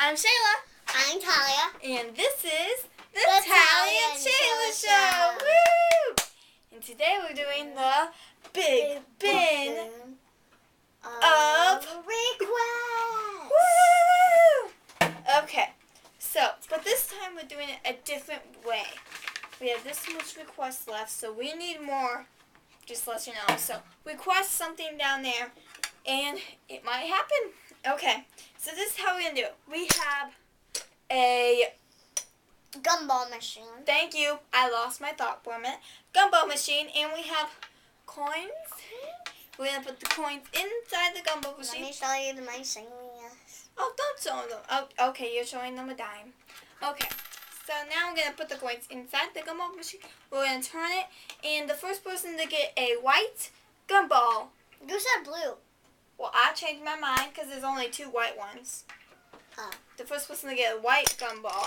I'm Shayla. I'm Tahlia. And this is the Tahlia and Shayla Show. Woo! And today we're doing the Big Bin of Requests. Woo! Okay, but this time we're doing it a different way. We have this much requests left, so we need more. Just to let you know. So request something down there, and it might happen. Okay, so this is how we're going to do it. We have a Gumball machine. Thank you. I lost my thought for a minute. Gumball machine, and we have coins. We're going to put the coins inside the gumball machine. Let me show you the machine. Yes. Oh, don't show them. Oh, okay, you're showing them a dime. Okay, so now we're going to put the coins inside the gumball machine. We're going to turn it, and the first person to get a white gumball. You said blue. Well, I changed my mind because there's only 2 white ones. The first person to get a white gumball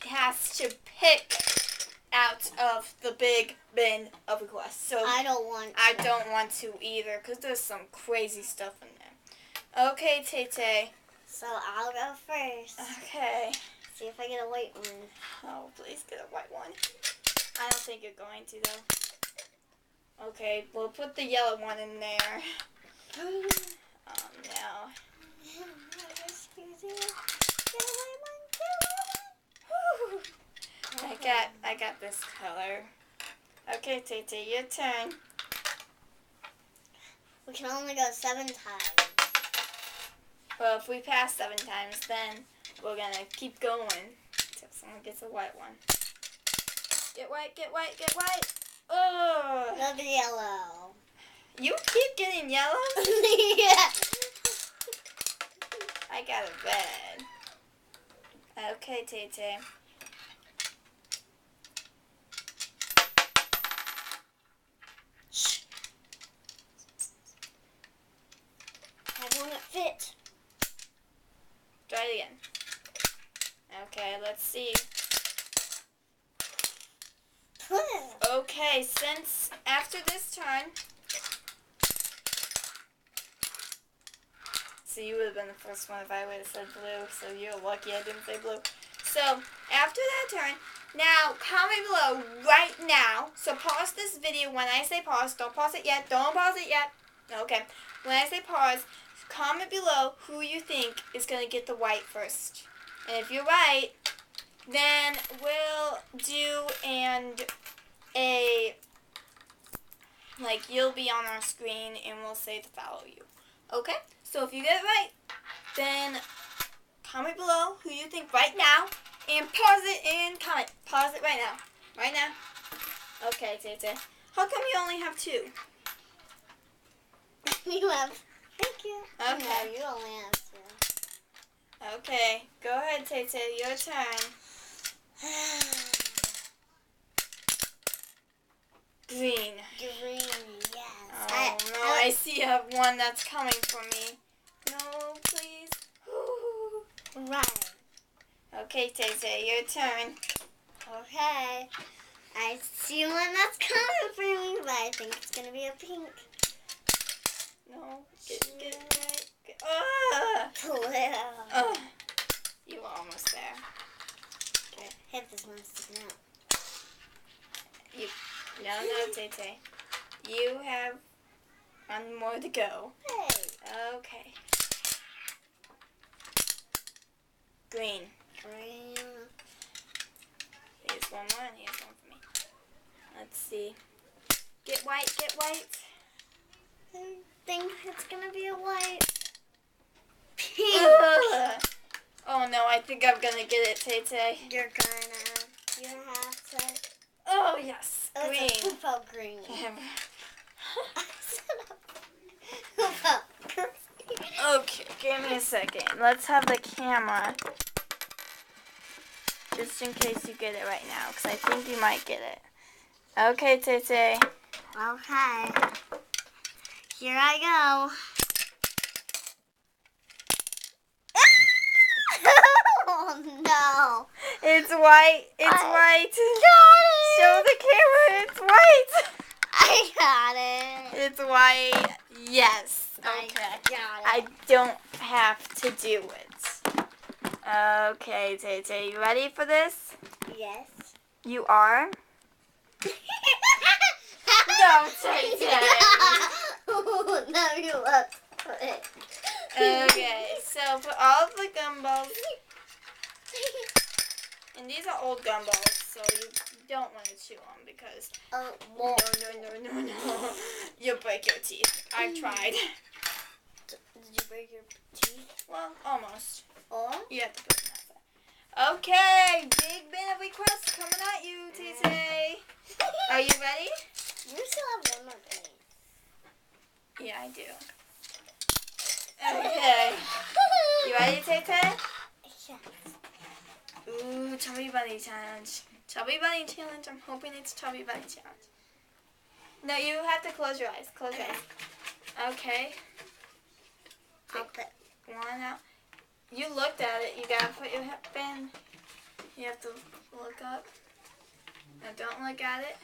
has to pick out of the big bin of requests. So I don't want to. I don't want to either because there's some crazy stuff in there. Okay, Tay. So I'll go first. Okay. See if I get a white one. Oh, please get a white one. I don't think you're going to, though. Okay, we'll put the yellow one in there. Oh, no. I got this color. Okay, Tay, your turn. We can only go 7 times. Well, if we pass 7 times, then we're gonna keep going until someone gets a white one. Get white, get white, get white. Oh! Another yellow. You keep getting yellow? Yeah. I got a red. Okay, Tay. I want it fit. Try it again. Okay, let's see. Okay, since after this turn, so you would have been the first one if I would have said blue, so you're lucky I didn't say blue. So, after that turn, now comment below right now, so pause this video when I say pause, don't pause it yet, okay, when I say pause, comment below who you think is going to get the white first, and if you're right, then we'll do you'll be on our screen and we'll say to follow you. Okay? So if you get it right, then comment below who you think right now and pause it and comment. Pause it right now. Right now. Okay, Tay. How come you only have 2? You have. Thank you. Okay. No, you only have 2. Okay. Go ahead, Tay. Your turn. Green. Green, yes. Oh, no, I see one that's coming for me. No, please. Right. Okay, Tay, your turn. Okay. I see one that's coming for me, but I think it's going to be a pink. No, get it right. Blue. You were almost there. Okay. Hit this one sticking out. No, Tay. You have 1 more to go. Hey. Okay. Green. Here's 1 more and here's 1 for me. Let's see. Get white. I think it's going to be a white. Pink. Oh no, I think I'm going to get it, Tay. You have to. Oh, yes. Oh, Green. it's a poop out green. Okay, give me a second. Let's have the camera. Just in case you get it right now, because I think you might get it. Okay, Tay. Okay. Here I go. Oh, no. It's white. White. Got it. Show the camera. It's white. I got it. It's white. Yes. Okay. Got it. I don't have to do it. Okay, Tay, you ready for this? Yes. You are? No, Tay. No, you left it. Okay, so for all of the gumballs, and these are old gumballs, so you don't want to chew them because Well, no, you'll break your teeth. I've tried. did you break your teeth? Well, almost. Oh? You have to put them outside. Okay, big bin of requests coming at you, Tay. Are you ready? You still have one more page. Yeah, I do. Okay. You ready, Tay? Yes. Ooh, Chubby Bunny Challenge. Chubby Bunny Challenge. I'm hoping it's Chubby Bunny Challenge. No, you have to close your eyes. Close your eyes. Okay. I'll put One out. You looked at it. You gotta put your hip in. You have to look up. Now don't look at it.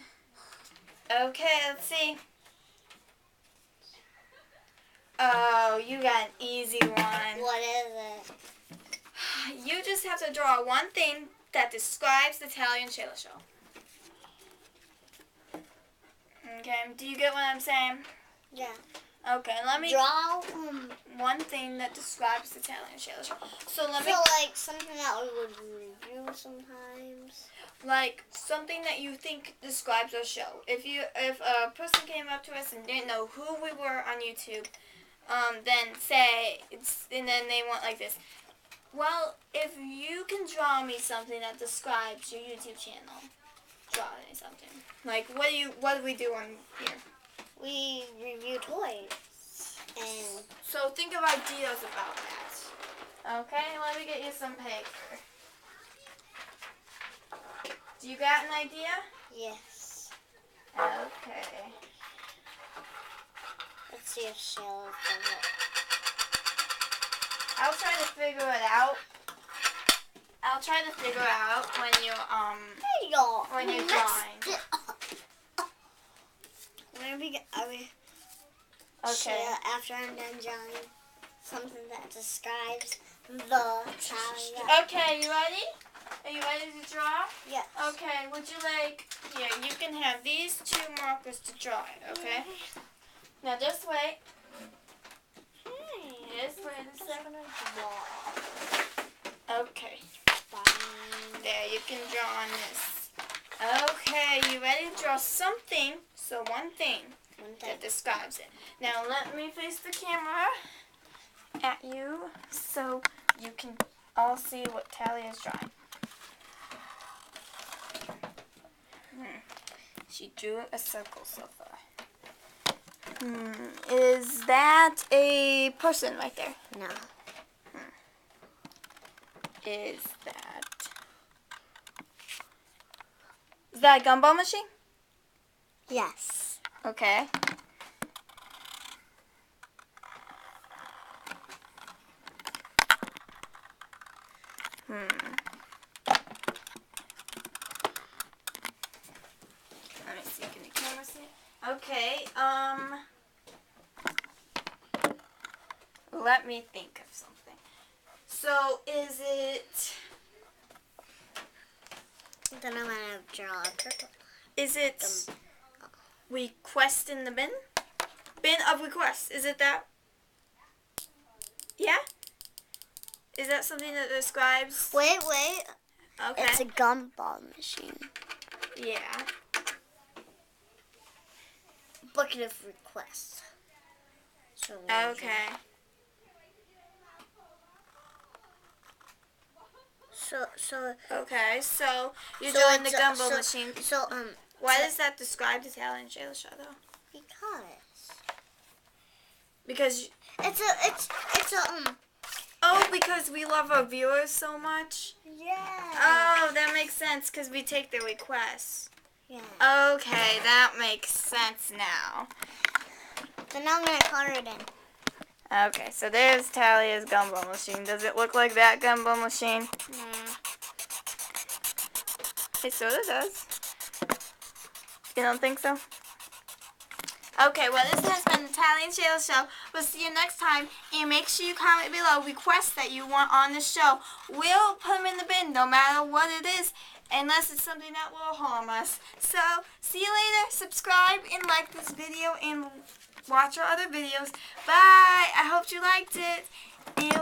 Okay, let's see. Oh, you got an easy one. What is it? You just have to draw one thing that describes the Tahlia and Shayla Show. Okay, do you get what I'm saying? Yeah. Okay, let me Draw. one thing that describes the Tahlia and Shayla Show. So let me like something that we would review sometimes. like something that you think describes our show. If a person came up to us and didn't know who we were on YouTube, then say and then they want like this. Well, if you can draw me something that describes your YouTube channel, draw me something. Like what do we do on here? We review toys. And So think of ideas about that. Okay, let me get you some paper. Do you got an idea? yes. Okay. Let's see if Shayla's done it. I'll try to figure it out. I'll try to figure it out when you There you go. when you're drawing. Okay. Shayla, after I'm done drawing something that describes the Tahlia. Okay, you ready? Are you ready to draw? Yes. Okay, would you like here, you can have these two markers to draw it, okay? Now just wait. Just wait a second. Okay. There, you can draw on this. Okay, you ready to draw something? So one thing that describes it. Now let me face the camera at you so you can all see what Tahlia is drawing. She drew a circle so far. Is that a person right there? No. Is that a gumball machine? Yes. Okay. Let me see. Can the camera see it? Okay. Let me think of something. So, is it? Then I'm gonna draw a purple. Is it? Request in the bin? Bin of requests. Is it that? Yeah? Is that something that describes? Wait. Okay. It's a gumball machine. Yeah. Bucket of requests. So Okay. Okay, so you're doing the gumball machine. Why does that describe the Tahlia and Shayla Show though? Because it's a oh, because we love our viewers so much. yeah. Oh, that makes sense because we take their requests. Yeah. Okay, that makes sense now. So now I'm gonna color it in. Okay, so there's Tahlia's gumball machine. Does it look like that gumball machine? Nah. It sort of does. You don't think so? Okay, well, this has been the Tahlia and Shayla Show. We'll see you next time. And make sure you comment below requests that you want on the show. We'll put them in the bin no matter what it is, unless it's something that will harm us. So, see you later. Subscribe and like this video and watch our other videos. Bye. I hope you liked it. And